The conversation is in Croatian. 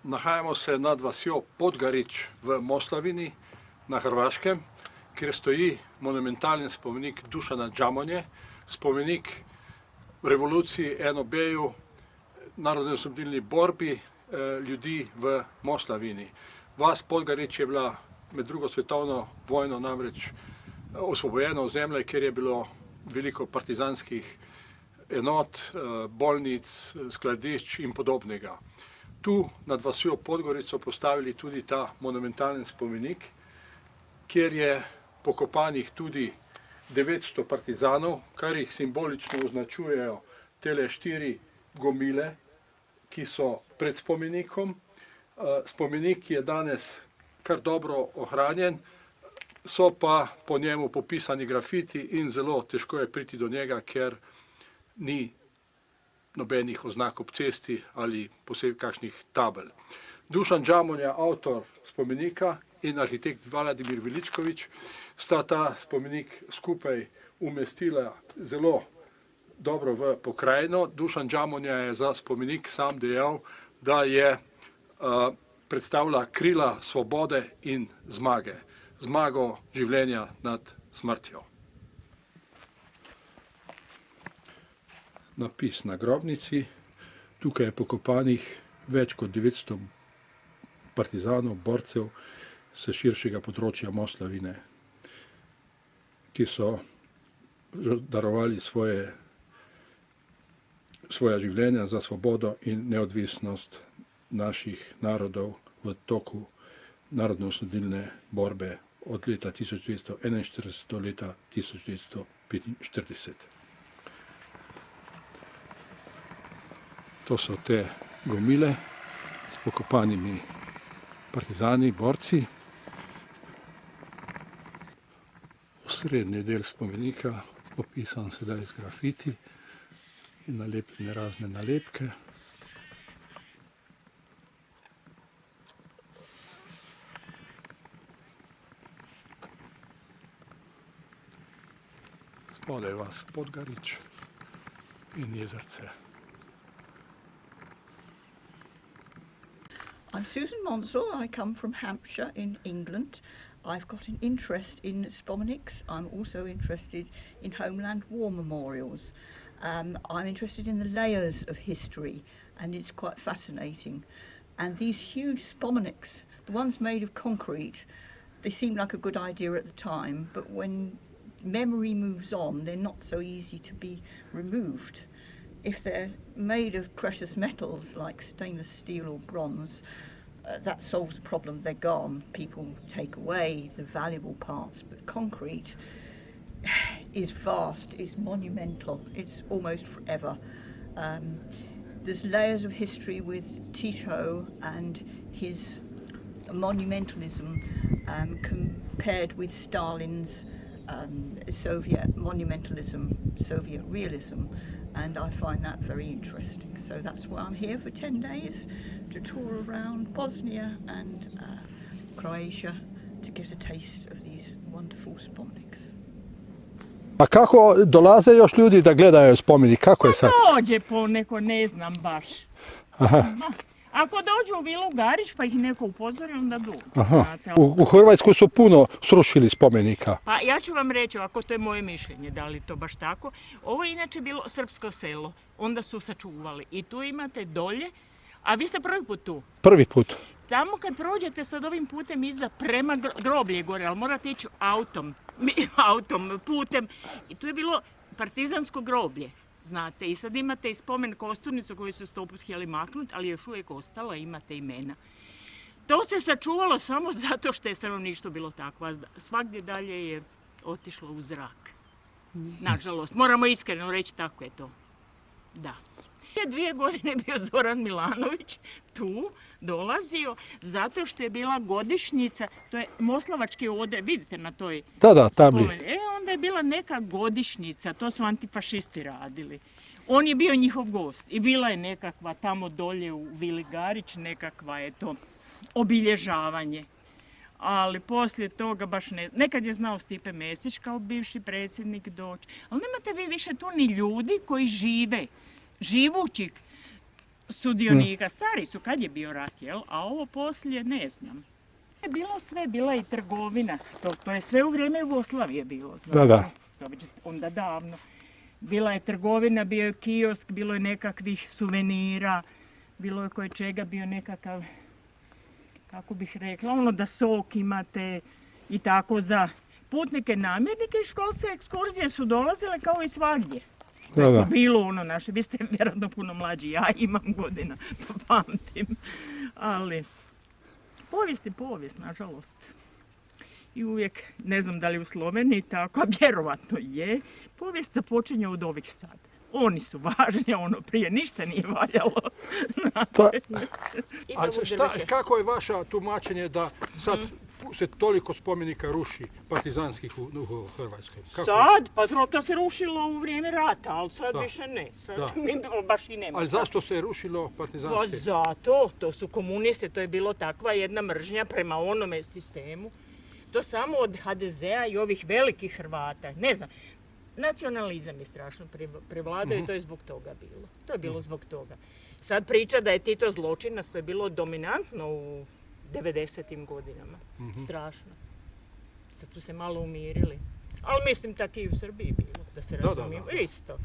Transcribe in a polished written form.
Nahajamo se nad vasjo Podgarič v Moslavini na Hrvaškem, kjer stoji monumentalni spomenik Dušana Džamonje, spomenik revoluciji NOB-ju, narodno-osvobodilni borbi ljudi v Moslavini. Vas Podgarič je bila med drugo svetovno vojno namreč osvobojeno ozemlje, kjer je bilo veliko partizanskih enot, bolnic, skladišč in podobnega. Tu nad vasjo Podgorič so postavili tudi ta monumentalni spomenik, kjer je pokopanih tudi 900 partizanov, kar jih simbolično označujejo tele 4 gomile, ki so pred spomenikom. Spomenik je danes kar dobro ohranjen, so pa po njemu popisani grafiti in zelo težko je priti do njega, ker ni nobenih oznak ob cesti ali posebej kakšnih tabel. Dušan Džamonja, avtor spomenika, in arhitekt Vladimir Veličković sta ta spomenik skupaj umestila zelo dobro v pokrajino. Dušan Džamonja je za spomenik sam dejal, da je predstavlja krila svobode in zmage. Zmago življenja nad smrtjo. Napis na grobnici. Tukaj je pokopanih več kot 900 partizanov, borcev s širšega področja Moslavine, ki so darovali svoja življenja za svobodo in neodvisnost naših narodov v toku narodno-osvobodilne borbe od leta 1941 do leta 1945. To so te gomile s pokopanimi partizani, borci. Osrednji del spomenika popisan sedaj z grafiti in nalepljene razne nalepke. Spodaj vas Podgarič in jezerce. I'm Susan Monsell. I come from Hampshire in England. I've got an interest in spomenics. I'm also interested in Homeland War memorials. I'm interested in the layers of history, and it's quite fascinating. And these huge spomenics, the ones made of concrete, they seem like a good idea at the time, but when memory moves on, they're not so easy to be removed. If they're made of precious metals like stainless steel or bronze, that solves the problem. They're gone. People take away the valuable parts, but concrete is vast, is monumental, it's almost forever. There's layers of history with Tito and his monumentalism compared with Stalin's Soviet monumentalism, Soviet realism, and I find that very interesting. So that's why I'm here for 10 days to tour around Bosnia and Croatia to get a taste of these wonderful spomeniks. A kako dolaze još ljudi da gledaju spomenik? Kako je sad? Dođe po neko, ne znam baš. Ako dođu u Vilu Garić pa ih neko upozori, onda dođu. U Hrvatsku su puno srušili spomenika. Pa ja ću vam reći, ako to je moje mišljenje, da li to baš tako. Ovo je inače bilo srpsko selo, onda su sačuvali. I tu imate dolje, a vi ste prvi put tu? Prvi put. Tamo kad prođete sad ovim putem iza prema groblje gore, ali morate ići autom, putem. I tu je bilo partizansko groblje. Znate, i sad imate i spomen kosturnicu koju su 100 put htjeli maknuti, ali još uvijek ostala, imate imena. To se sačuvalo samo zato što je stanovništvo bilo takvo, a svagdje dalje je otišlo u zrak. Nažalost, moramo iskreno reći, tako je to. Da. Prije 2 godine bio Zoran Milanović tu, dolazio, zato što je bila godišnjica, to je Moslavački odred, vidite na toj tabli. Onda je bila neka godišnjica, to su antifašisti radili. On je bio njihov gost i bila je nekakva tamo dolje u Vili Garić, nekakva je to obilježavanje. Ali poslije toga baš ne, nekad je znao Stipe Mesić kao bivši predsjednik doći, ali nemate vi više tu ni ljudi koji žive, živućih. sudionika. Stari su, kad je bio rat, jel? A ovo poslije ne znam. Je bilo sve, bila i trgovina. To je sve u vrijeme Jugoslavije bilo. Da. To već onda davno. Bila je trgovina, bio je kiosk, bilo je nekakvih suvenira, bilo je koje čega, bio nekakav, kako bih rekla, ono da sok imate i tako za putnike, namjernike i školske ekskurzije su dolazile kao i svagdje. Da, da. Bilo ono naše, vi ste vjerojatno puno mlađi, ja imam godina, pa pamtim. Ali povijest je povijest, nažalost. I uvijek, ne znam da li u Sloveniji tako, a vjerovatno je, povijest započinje od ovih sad. Oni su važni, ono prije ništa nije valjalo. Pa, Ali kako je vaše tumačenje da sad se toliko spomenika ruši partizanskih u Hrvatskoj? Sad, pa to se rušilo u vrijeme rata, ali sad više ne. Sad Da. mi baš i nema. Ali zašto se rušilo partizanske? Pa zato, to su komunisti, to je bilo takva jedna mržnja prema onome sistemu. To samo od HDZ-a i ovih velikih Hrvata, ne znam. Nacionalizam je strašno prevladao i to je zbog toga bilo. To je bilo zbog toga. Sad priča da je Tito zločinac, to je bilo dominantno u 90. godinama. Strašno. Sad su se malo umirili. Ali mislim tako i u Srbiji bilo, da se razumijemo. Isto.